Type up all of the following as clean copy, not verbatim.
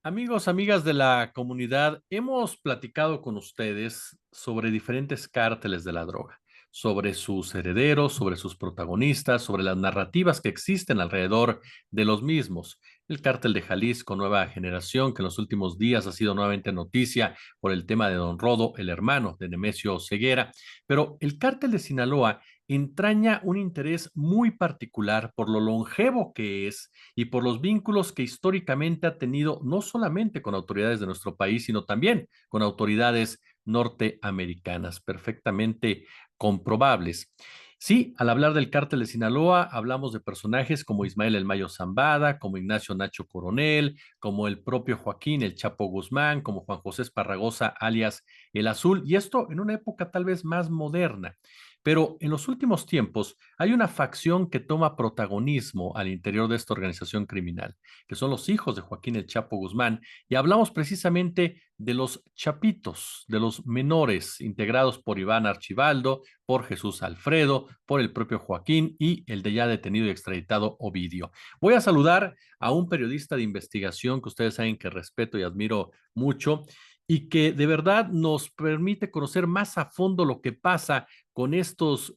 Amigos, amigas de la comunidad, hemos platicado con ustedes sobre diferentes cárteles de la droga, sobre sus herederos, sobre sus protagonistas, sobre las narrativas que existen alrededor de los mismos. El cártel de Jalisco, Nueva Generación, que en los últimos días ha sido nuevamente noticia por el tema de Don Rodo, el hermano de Nemesio Ceguera, pero el cártel de Sinaloa entraña un interés muy particular por lo longevo que es y por los vínculos que históricamente ha tenido no solamente con autoridades de nuestro país, sino también con autoridades norteamericanas, perfectamente comprobables. Sí, al hablar del cártel de Sinaloa, hablamos de personajes como Ismael El Mayo Zambada, como Ignacio Nacho Coronel, como el propio Joaquín El Chapo Guzmán, como Juan José Esparragosa, alias El Azul, y esto en una época tal vez más moderna. Pero en los últimos tiempos hay una facción que toma protagonismo al interior de esta organización criminal, que son los hijos de Joaquín El Chapo Guzmán, y hablamos precisamente de los chapitos, de los menores, integrados por Iván Archibaldo, por Jesús Alfredo, por el propio Joaquín y el de ya detenido y extraditado Ovidio. Voy a saludar a un periodista de investigación que ustedes saben que respeto y admiro mucho y que de verdad nos permite conocer más a fondo lo que pasa con estos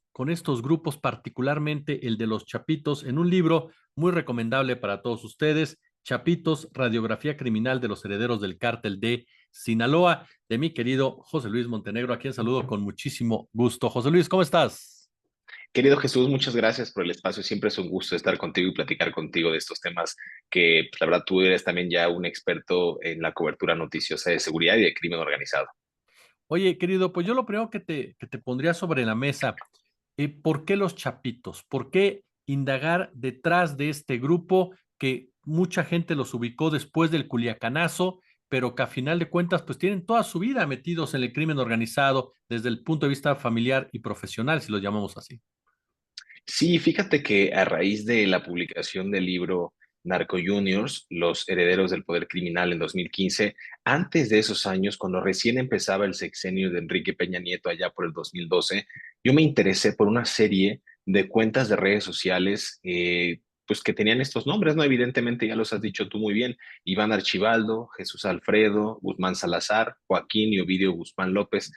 grupos, particularmente el de los Chapitos, en un libro muy recomendable para todos ustedes, Chapitos, Radiografía Criminal de los Herederos del Cártel de Sinaloa, de mi querido José Luis Montenegro, a quien saludo con muchísimo gusto. José Luis, ¿cómo estás? Querido Jesús, muchas gracias por el espacio. Siempre es un gusto estar contigo y platicar contigo de estos temas que, pues, la verdad, tú eres también ya un experto en la cobertura noticiosa de seguridad y de crimen organizado. Oye, querido, pues yo lo primero que te pondría sobre la mesa, ¿por qué los Chapitos? ¿Por qué indagar detrás de este grupo que mucha gente los ubicó después del Culiacanazo, pero que a final de cuentas pues tienen toda su vida metidos en el crimen organizado desde el punto de vista familiar y profesional, si lo llamamos así? Sí, fíjate que a raíz de la publicación del libro Narco Juniors, Los Herederos del Poder Criminal en 2015, antes de esos años, cuando recién empezaba el sexenio de Enrique Peña Nieto allá por el 2012, yo me interesé por una serie de cuentas de redes sociales, pues que tenían estos nombres, ¿no? Evidentemente ya los has dicho tú muy bien: Iván Archibaldo, Jesús Alfredo, Guzmán Salazar, Joaquín y Ovidio Guzmán López.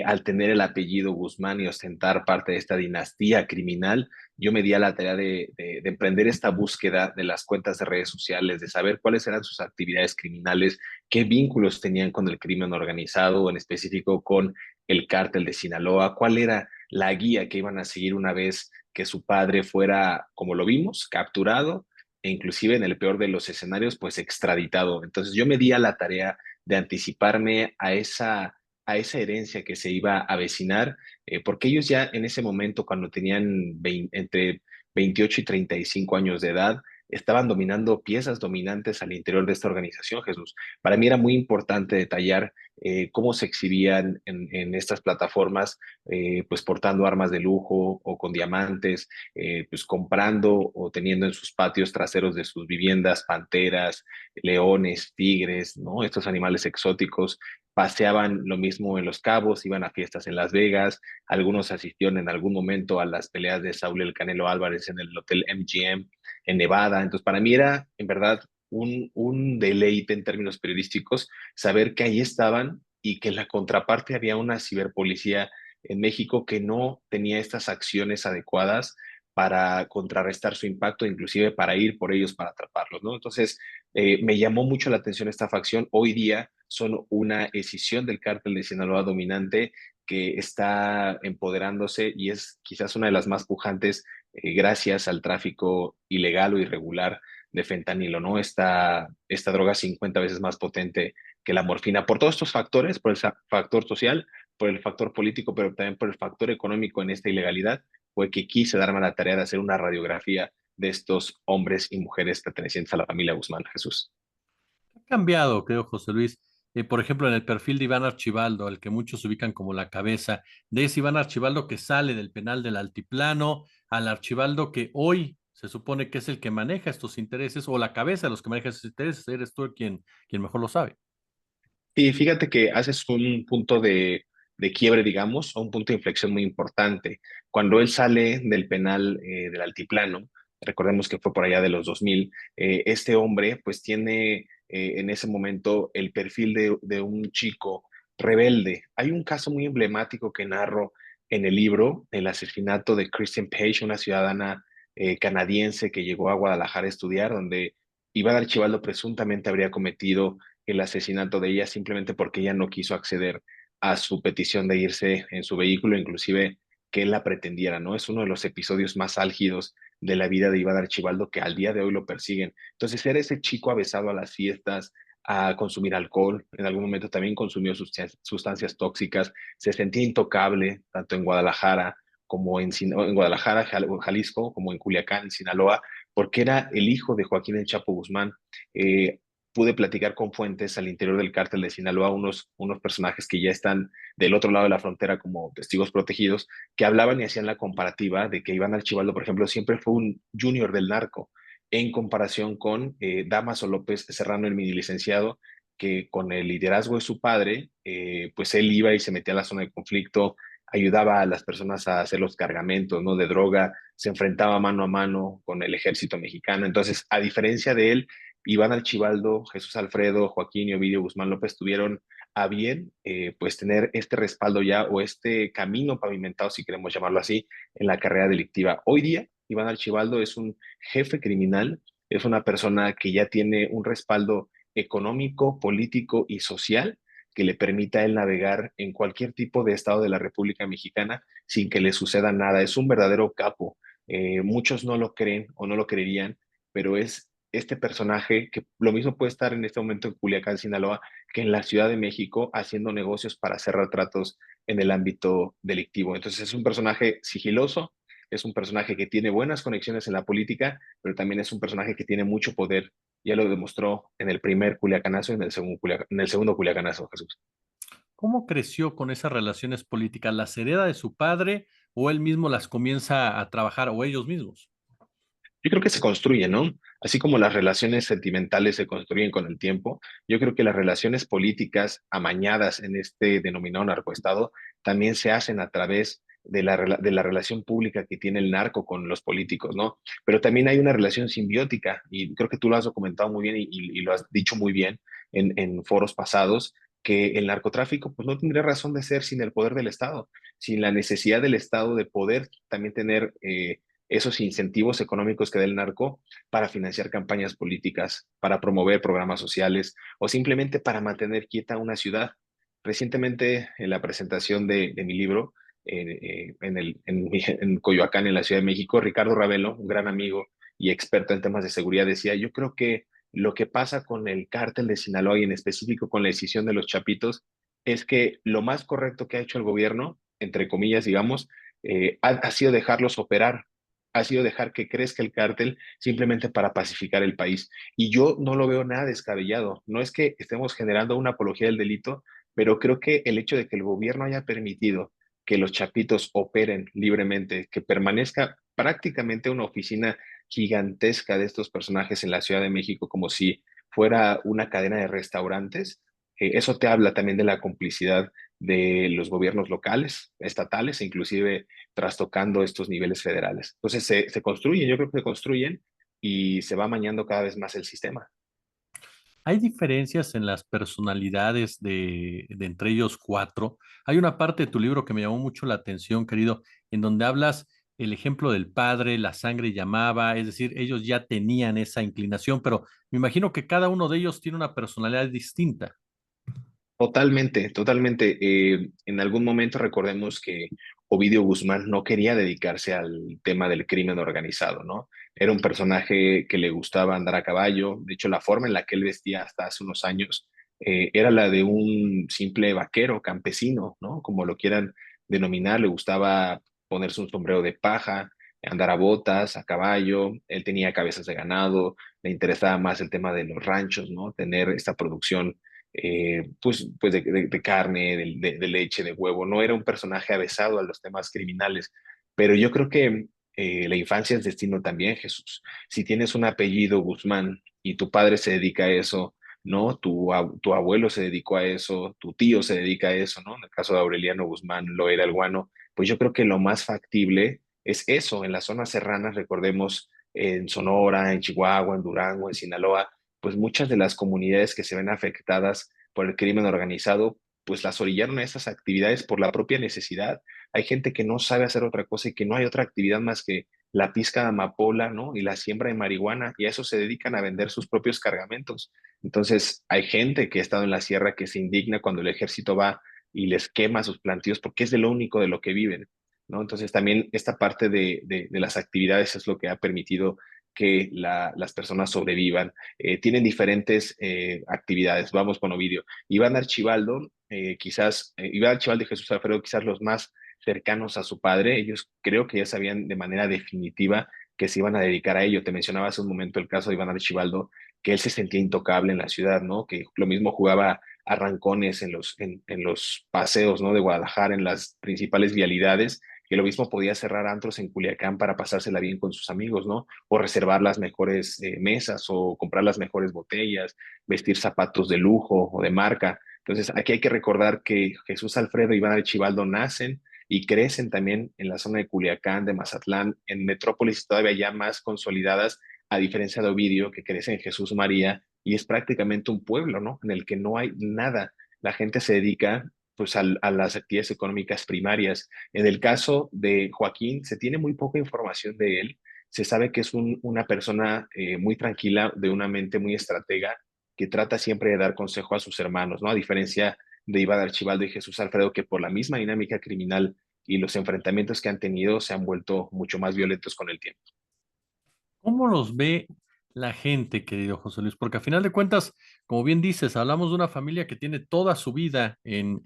Al tener el apellido Guzmán y ostentar parte de esta dinastía criminal, yo me di a la tarea de emprender esta búsqueda de las cuentas de redes sociales, de saber cuáles eran sus actividades criminales, qué vínculos tenían con el crimen organizado, o en específico con el cártel de Sinaloa, cuál era la guía que iban a seguir una vez que su padre fuera, como lo vimos, capturado e inclusive en el peor de los escenarios, pues extraditado. Entonces yo me di a la tarea de anticiparme a esa herencia que se iba a avecinar, porque ellos ya en ese momento, cuando tenían entre 28 y 35 años de edad, estaban dominando piezas dominantes al interior de esta organización, Jesús. Para mí era muy importante detallar cómo se exhibían en estas plataformas, pues portando armas de lujo o con diamantes, pues comprando o teniendo en sus patios traseros de sus viviendas panteras, leones, tigres, ¿no? Estos animales exóticos. Paseaban lo mismo en Los Cabos, iban a fiestas en Las Vegas, algunos asistieron en algún momento a las peleas de Saúl El Canelo Álvarez en el Hotel MGM en Nevada. Entonces, para mí era, en verdad, un deleite en términos periodísticos saber que ahí estaban y que en la contraparte había una ciberpolicía en México que no tenía estas acciones adecuadas para contrarrestar su impacto, inclusive para ir por ellos, para atraparlos, ¿no? Entonces, me llamó mucho la atención esta facción. Hoy día son una escisión del cártel de Sinaloa dominante que está empoderándose y es quizás una de las más pujantes, gracias al tráfico ilegal o irregular de fentanilo, ¿no? Esta droga 50 veces más potente que la morfina, por todos estos factores, por el factor social, por el factor político, pero también por el factor económico en esta ilegalidad, fue que quise darme la tarea de hacer una radiografía de estos hombres y mujeres pertenecientes a la familia Guzmán, Jesús. Ha cambiado, creo, José Luis. Por ejemplo, en el perfil de Iván Archibaldo, al que muchos ubican como la cabeza, de ese Iván Archibaldo que sale del penal del Altiplano, al Archibaldo que hoy se supone que es el que maneja estos intereses, o la cabeza de los que maneja estos intereses, eres tú quien mejor lo sabe. Y fíjate que haces un punto de quiebre, digamos, o un punto de inflexión muy importante. Cuando él sale del penal del Altiplano, recordemos que fue por allá de los 2000, este hombre pues tiene en ese momento el perfil de un chico rebelde. Hay un caso muy emblemático que narro en el libro, el asesinato de Christian Page, una ciudadana canadiense que llegó a Guadalajara a estudiar, donde Iván Archibaldo presuntamente habría cometido el asesinato de ella simplemente porque ella no quiso acceder a su petición de irse en su vehículo, inclusive que él la pretendiera, ¿no? Es uno de los episodios más álgidos de la vida de Iván Archibaldo que al día de hoy lo persiguen. Entonces era ese chico avesado a las fiestas, a consumir alcohol, en algún momento también consumió sustancias tóxicas, se sentía intocable tanto en Guadalajara como en Guadalajara, Jalisco, como en Culiacán, en Sinaloa, porque era el hijo de Joaquín El Chapo Guzmán. Eh, Pude platicar con fuentes al interior del cártel de Sinaloa, unos personajes que ya están del otro lado de la frontera como testigos protegidos, que hablaban y hacían la comparativa de que Iván Archibaldo, por ejemplo, siempre fue un junior del narco, en comparación con Damaso López Serrano, el mini licenciado, que con el liderazgo de su padre, pues él iba y se metía a la zona de conflicto, ayudaba a las personas a hacer los cargamentos, ¿no? De droga, se enfrentaba mano a mano con el ejército mexicano. Entonces, a diferencia de él, Iván Archibaldo, Jesús Alfredo, Joaquín y Ovidio Guzmán López tuvieron a bien, pues tener este respaldo ya o este camino pavimentado, si queremos llamarlo así, en la carrera delictiva. Hoy día, Iván Archibaldo es un jefe criminal, es una persona que ya tiene un respaldo económico, político y social que le permita a él navegar en cualquier tipo de estado de la República Mexicana sin que le suceda nada. Es un verdadero capo. Muchos no lo creen o no lo creerían, pero es este personaje que lo mismo puede estar en este momento en Culiacán, Sinaloa, que en la Ciudad de México haciendo negocios para cerrar tratos en el ámbito delictivo. Entonces es un personaje sigiloso, es un personaje que tiene buenas conexiones en la política, pero también es un personaje que tiene mucho poder. Ya lo demostró en el primer Culiacanazo y en el segundo Culiacanazo, Jesús. ¿Cómo creció con esas relaciones políticas? ¿Las hereda de su padre o él mismo las comienza a trabajar o ellos mismos? Yo creo que se construye, ¿no? Así como las relaciones sentimentales se construyen con el tiempo, yo creo que las relaciones políticas amañadas en este denominado narcoestado también se hacen a través de la relación pública que tiene el narco con los políticos, ¿no? Pero también hay una relación simbiótica y creo que tú lo has documentado muy bien y lo has dicho muy bien en foros pasados, que el narcotráfico pues no tendría razón de ser sin el poder del Estado, sin la necesidad del Estado de poder también tener esos incentivos económicos que da el narco para financiar campañas políticas, para promover programas sociales o simplemente para mantener quieta una ciudad. Recientemente, en la presentación de mi libro en Coyoacán, en la Ciudad de México, Ricardo Ravelo, un gran amigo y experto en temas de seguridad, decía, yo creo que lo que pasa con el cártel de Sinaloa y en específico con la decisión de los Chapitos es que lo más correcto que ha hecho el gobierno, entre comillas, digamos, ha sido dejarlos operar, ha sido dejar que crezca el cártel simplemente para pacificar el país. Y yo no lo veo nada descabellado. No es que estemos generando una apología del delito, pero creo que el hecho de que el gobierno haya permitido que los chapitos operen libremente, que permanezca prácticamente una oficina gigantesca de estos personajes en la Ciudad de México como si fuera una cadena de restaurantes, eso te habla también de la complicidad de los gobiernos locales, estatales e inclusive trastocando estos niveles federales. Entonces se construyen, yo creo que se construyen y se va amañando cada vez más el sistema. ¿Hay diferencias en las personalidades de entre ellos cuatro? Hay una parte de tu libro que me llamó mucho la atención, querido, en donde hablas el ejemplo del padre, la sangre llamaba, es decir, ellos ya tenían esa inclinación, pero me imagino que cada uno de ellos tiene una personalidad distinta. Totalmente, totalmente. En algún momento recordemos que Ovidio Guzmán no quería dedicarse al tema del crimen organizado, ¿no? Era un personaje que le gustaba andar a caballo. De hecho, la forma en la que él vestía hasta hace unos años era la de un simple vaquero, campesino, ¿no? Como lo quieran denominar. Le gustaba ponerse un sombrero de paja, andar a botas, a caballo. Él tenía cabezas de ganado, le interesaba más el tema de los ranchos, ¿no? Tener esta producción pues de carne, de leche, de huevo. No era un personaje avesado a los temas criminales, pero yo creo que la infancia es destino también, Jesús. Si tienes un apellido Guzmán y tu padre se dedica a eso, ¿no? Tu abuelo se dedicó a eso, tu tío se dedica a eso, ¿no? En el caso de Aureliano Guzmán lo era el guano, pues yo creo que lo más factible es eso, en las zonas serranas, recordemos, en Sonora, en Chihuahua, en Durango, en Sinaloa, pues muchas de las comunidades que se ven afectadas por el crimen organizado, pues las orillaron a esas actividades por la propia necesidad. Hay gente que no sabe hacer otra cosa y que no hay otra actividad más que la pizca de amapola, ¿no? Y la siembra de marihuana, y a eso se dedican a vender sus propios cargamentos. Entonces, hay gente que ha estado en la sierra que se indigna cuando el ejército va y les quema sus plantíos porque es de lo único de lo que viven, ¿no? Entonces, también esta parte de las actividades es lo que ha permitido que las personas sobrevivan. Tienen diferentes actividades. Vamos con Ovidio. Iván Archibaldo, Iván Archibaldo y Jesús Alfredo, quizás los más cercanos a su padre, ellos creo que ya sabían de manera definitiva que se iban a dedicar a ello. Te mencionaba hace un momento el caso de Iván Archibaldo, que él se sentía intocable en la ciudad, ¿no? Que lo mismo jugaba arrancones en los paseos, ¿no? De Guadalajara, en las principales vialidades, que lo mismo podía cerrar antros en Culiacán para pasársela bien con sus amigos, ¿no? O reservar las mejores mesas o comprar las mejores botellas, vestir zapatos de lujo o de marca. Entonces, aquí hay que recordar que Jesús Alfredo y Iván Archibaldo nacen y crecen también en la zona de Culiacán, de Mazatlán, en metrópolis todavía ya más consolidadas, a diferencia de Ovidio, que crece en Jesús María y es prácticamente un pueblo, ¿no? En el que no hay nada. La gente se dedica pues a las actividades económicas primarias. En el caso de Joaquín, se tiene muy poca información de él. Se sabe que es una persona muy tranquila, de una mente muy estratega, que trata siempre de dar consejo a sus hermanos, ¿no? A diferencia de Iván Archibaldo y Jesús Alfredo, que por la misma dinámica criminal y los enfrentamientos que han tenido se han vuelto mucho más violentos con el tiempo. ¿Cómo los ve la gente, querido José Luis? Porque a final de cuentas, como bien dices, hablamos de una familia que tiene toda su vida en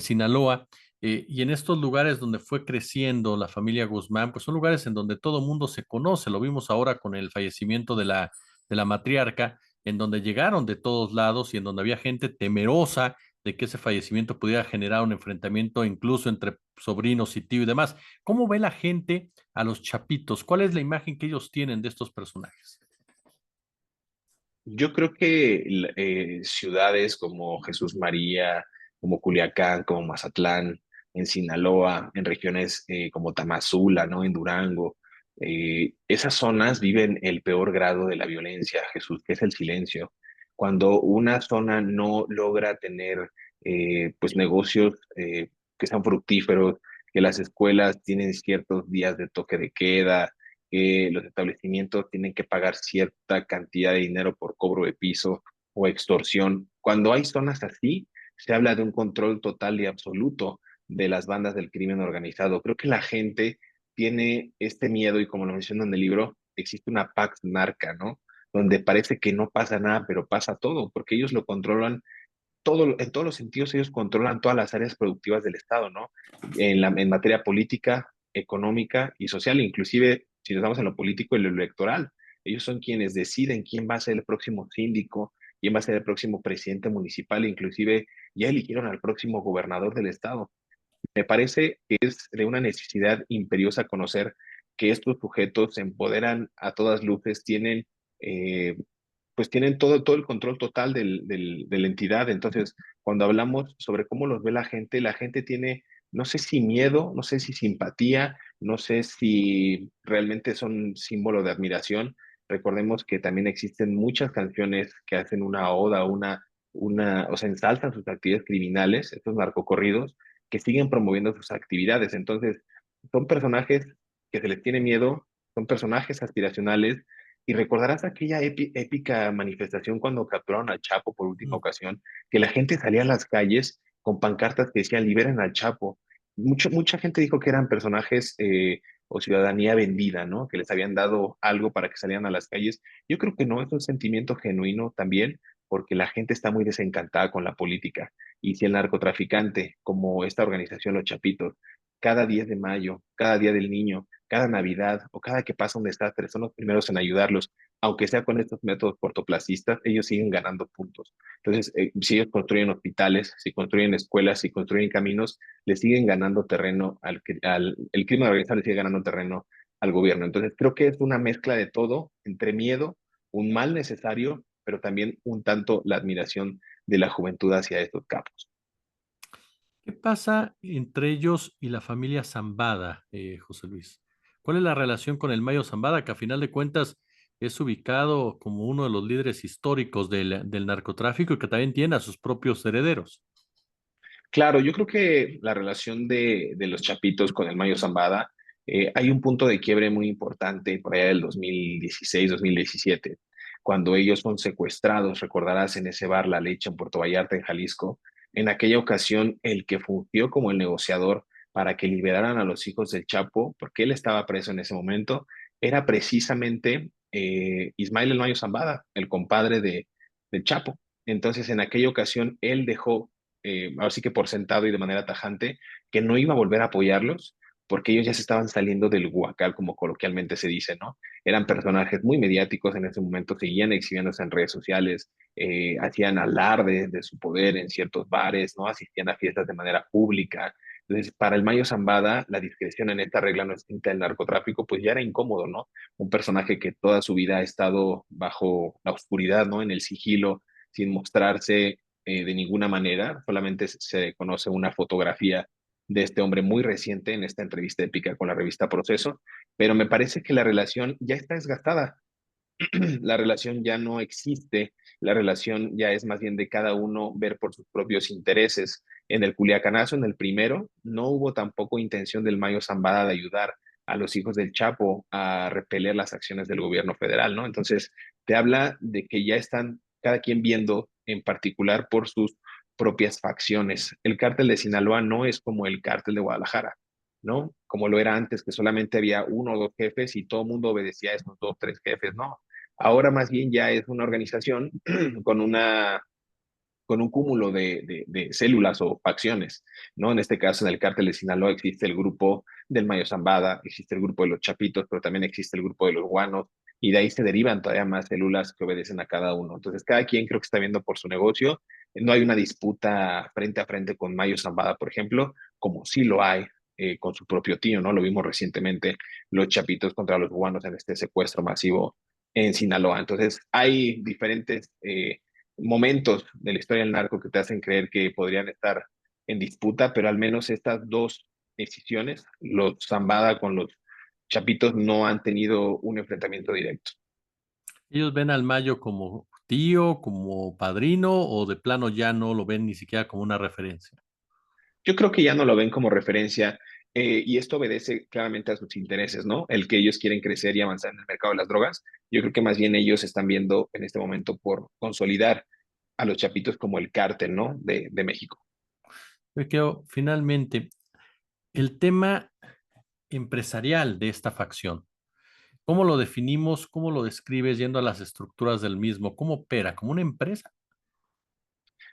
Sinaloa, y en estos lugares donde fue creciendo la familia Guzmán, pues son lugares en donde todo mundo se conoce. Lo vimos ahora con el fallecimiento de la matriarca, en donde llegaron de todos lados y en donde había gente temerosa de que ese fallecimiento pudiera generar un enfrentamiento incluso entre sobrinos y tío y demás. ¿Cómo ve la gente a los chapitos? ¿Cuál es la imagen que ellos tienen de estos personajes? Yo creo que ciudades como Jesús María, como Culiacán, como Mazatlán, en Sinaloa, en regiones como Tamazula, ¿no? En Durango, esas zonas viven el peor grado de la violencia, Jesús, que es el silencio. Cuando una zona no logra tener pues negocios que sean fructíferos, que las escuelas tienen ciertos días de toque de queda, que los establecimientos tienen que pagar cierta cantidad de dinero por cobro de piso o extorsión. Cuando hay zonas así, se habla de un control total y absoluto de las bandas del crimen organizado. Creo que la gente tiene este miedo y como lo menciono en el libro, existe una pax narca, ¿no? Donde parece que no pasa nada, pero pasa todo, porque ellos lo controlan todo, en todos los sentidos ellos controlan todas las áreas productivas del Estado, ¿no? En materia política, económica y social, inclusive si nos vamos en lo político y lo electoral. Ellos son quienes deciden quién va a ser el próximo síndico, quién va a ser el próximo presidente municipal, inclusive ya eligieron al próximo gobernador del Estado. Me parece que es de una necesidad imperiosa conocer que estos sujetos se empoderan a todas luces, tienen eh, pues tienen todo el control total de la entidad. Entonces, cuando hablamos sobre cómo los ve la gente tiene, no sé si miedo, no sé si simpatía, no sé si realmente son símbolo de admiración. Recordemos que también existen muchas canciones que hacen una oda, o sea, ensalzan sus actividades criminales, estos narcocorridos, que siguen promoviendo sus actividades. Entonces, son personajes que se les tiene miedo, son personajes aspiracionales y recordarás aquella épica manifestación cuando capturaron al Chapo por última Mm. ocasión, que la gente salía a las calles con pancartas que decían liberen al Chapo. Mucha gente dijo que eran personajes o ciudadanía vendida, ¿no? Que les habían dado algo para que salieran a las calles. Yo creo que no, es un sentimiento genuino también, porque la gente está muy desencantada con la política. Y si el narcotraficante, como esta organización Los Chapitos, cada 10 de mayo, cada día del niño, cada Navidad o cada que pasa un desastre, son los primeros en ayudarlos, aunque sea con estos métodos cortoplacistas, ellos siguen ganando puntos. Entonces, si ellos construyen hospitales, si construyen escuelas, si construyen caminos, le siguen ganando terreno el crimen organizado le sigue ganando terreno al gobierno. Entonces, creo que es una mezcla de todo, entre miedo, un mal necesario, pero también un tanto la admiración de la juventud hacia estos capos. ¿Qué pasa entre ellos y la familia Zambada, José Luis? ¿Cuál es la relación con el Mayo Zambada? Que a final de cuentas, es ubicado como uno de los líderes históricos del narcotráfico y que también tiene a sus propios herederos. Claro, yo creo que la relación de los Chapitos con el Mayo Zambada, hay un punto de quiebre muy importante por allá del 2016, 2017, cuando ellos son secuestrados, recordarás, en ese bar La Leche en Puerto Vallarta, en Jalisco. En aquella ocasión, el que fungió como el negociador para que liberaran a los hijos del Chapo, porque él estaba preso en ese momento, era precisamente Ismael el Mayo Zambada, el compadre del Chapo. Entonces, en aquella ocasión, él dejó ahora sí que por sentado y de manera tajante, que no iba a volver a apoyarlos porque ellos ya se estaban saliendo del huacal, como coloquialmente se dice, ¿no? Eran personajes muy mediáticos en ese momento, seguían exhibiéndose en redes sociales, hacían alarde de su poder en ciertos bares, ¿no? Asistían a fiestas de manera pública. Entonces, para el Mayo Zambada, la discreción en esta regla no estricta del narcotráfico, pues ya era incómodo, ¿no? Un personaje que toda su vida ha estado bajo la oscuridad, ¿no? En el sigilo, sin mostrarse de ninguna manera, solamente se conoce una fotografía de este hombre muy reciente en esta entrevista épica con la revista Proceso, pero me parece que la relación ya está desgastada, la relación ya no existe, la relación ya es más bien de cada uno ver por sus propios intereses. En el Culiacanazo, en el primero, no hubo tampoco intención del Mayo Zambada de ayudar a los hijos del Chapo a repeler las acciones del gobierno federal, ¿no? Entonces, te habla de que ya están cada quien viendo en particular por sus propias facciones. El cártel de Sinaloa no es como el cártel de Guadalajara, ¿no? Como lo era antes, que solamente había uno o dos jefes y todo el mundo obedecía a esos dos, tres jefes, ¿no? Ahora más bien ya es una organización con con un cúmulo de células o facciones, ¿no? En este caso, en el cártel de Sinaloa existe el grupo del Mayo Zambada, existe el grupo de los Chapitos, pero también existe el grupo de los Guanos, y de ahí se derivan todavía más células que obedecen a cada uno. Entonces, cada quien creo que está viendo por su negocio. No hay una disputa frente a frente con Mayo Zambada, por ejemplo, como sí lo hay con su propio tío, ¿no? Lo vimos recientemente, los Chapitos contra los Guanos en este secuestro masivo en Sinaloa. Entonces, hay diferentes momentos de la historia del narco que te hacen creer que podrían estar en disputa, pero al menos estas dos decisiones, los Zambada con los Chapitos, no han tenido un enfrentamiento directo. ¿Ellos ven al Mayo como tío, como padrino o de plano ya no lo ven ni siquiera como una referencia? Yo creo que ya no lo ven como referencia y esto obedece claramente a sus intereses, ¿no? El que ellos quieren crecer y avanzar en el mercado de las drogas. Yo creo que más bien ellos están viendo en este momento por consolidar a los Chapitos como el cártel, ¿no? De México. Yo creo, finalmente, el tema empresarial de esta facción. ¿Cómo lo definimos? ¿Cómo lo describes yendo a las estructuras del mismo? ¿Cómo opera? ¿Como una empresa?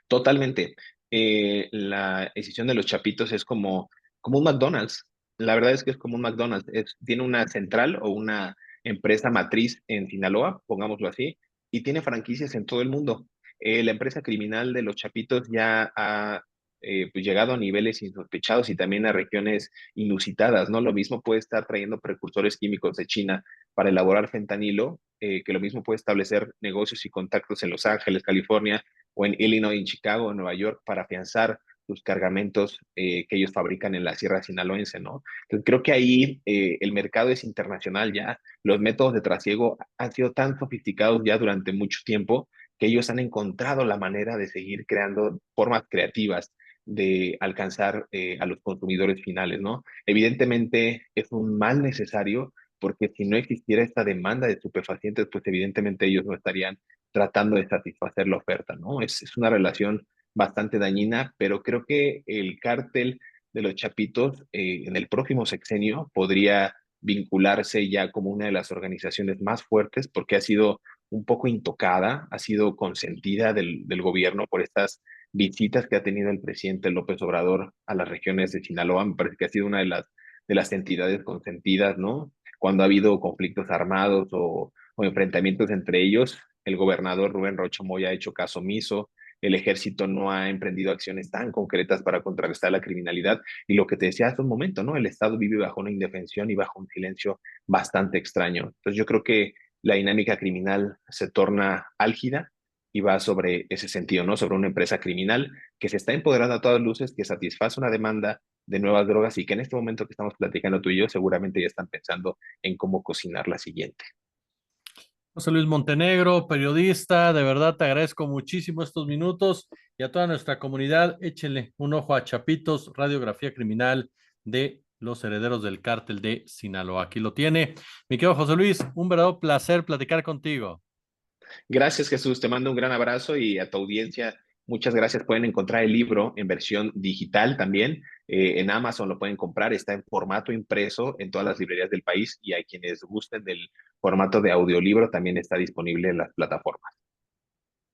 Totalmente. La decisión de los Chapitos es como un McDonald's. La verdad es que es como un McDonald's. Tiene una central o una empresa matriz en Sinaloa, pongámoslo así, y tiene franquicias en todo el mundo. La empresa criminal de los Chapitos ya ha pues llegado a niveles insospechados y también a regiones inusitadas, ¿no? Lo mismo puede estar trayendo precursores químicos de China para elaborar fentanilo, que lo mismo puede establecer negocios y contactos en Los Ángeles, California, o en Illinois, en Chicago, en Nueva York, para afianzar sus cargamentos que ellos fabrican en la Sierra Sinaloense, ¿no? Entonces, creo que ahí el mercado es internacional ya, los métodos de trasiego han sido tan sofisticados ya durante mucho tiempo que ellos han encontrado la manera de seguir creando formas creativas de alcanzar a los consumidores finales, ¿no? Evidentemente es un mal necesario porque si no existiera esta demanda de estupefacientes, pues evidentemente ellos no estarían tratando de satisfacer la oferta, ¿no? Es una relación bastante dañina, pero creo que el cártel de los Chapitos en el próximo sexenio podría vincularse ya como una de las organizaciones más fuertes porque ha sido un poco intocada, ha sido consentida del gobierno por estas visitas que ha tenido el presidente López Obrador a las regiones de Sinaloa. Me parece que ha sido una de las entidades consentidas, ¿no? Cuando ha habido conflictos armados o enfrentamientos entre ellos, el gobernador Rubén Rocha Moya ha hecho caso omiso, el ejército no ha emprendido acciones tan concretas para contrarrestar la criminalidad y lo que te decía hace un momento, ¿no? El Estado vive bajo una indefensión y bajo un silencio bastante extraño. Entonces yo creo que la dinámica criminal se torna álgida y va sobre ese sentido, ¿no? Sobre una empresa criminal que se está empoderando a todas luces, que satisface una demanda de nuevas drogas y que en este momento que estamos platicando tú y yo seguramente ya están pensando en cómo cocinar la siguiente. José Luis Montenegro, periodista, de verdad te agradezco muchísimo estos minutos y a toda nuestra comunidad, échenle un ojo a Chapitos, radiografía criminal de los herederos del cártel de Sinaloa. Aquí lo tiene. Mi querido José Luis, un verdadero placer platicar contigo. Gracias, Jesús. Te mando un gran abrazo y a tu audiencia, muchas gracias. Pueden encontrar el libro en versión digital también. En Amazon lo pueden comprar. Está en formato impreso en todas las librerías del país y a quienes gusten del formato de audiolibro también está disponible en las plataformas.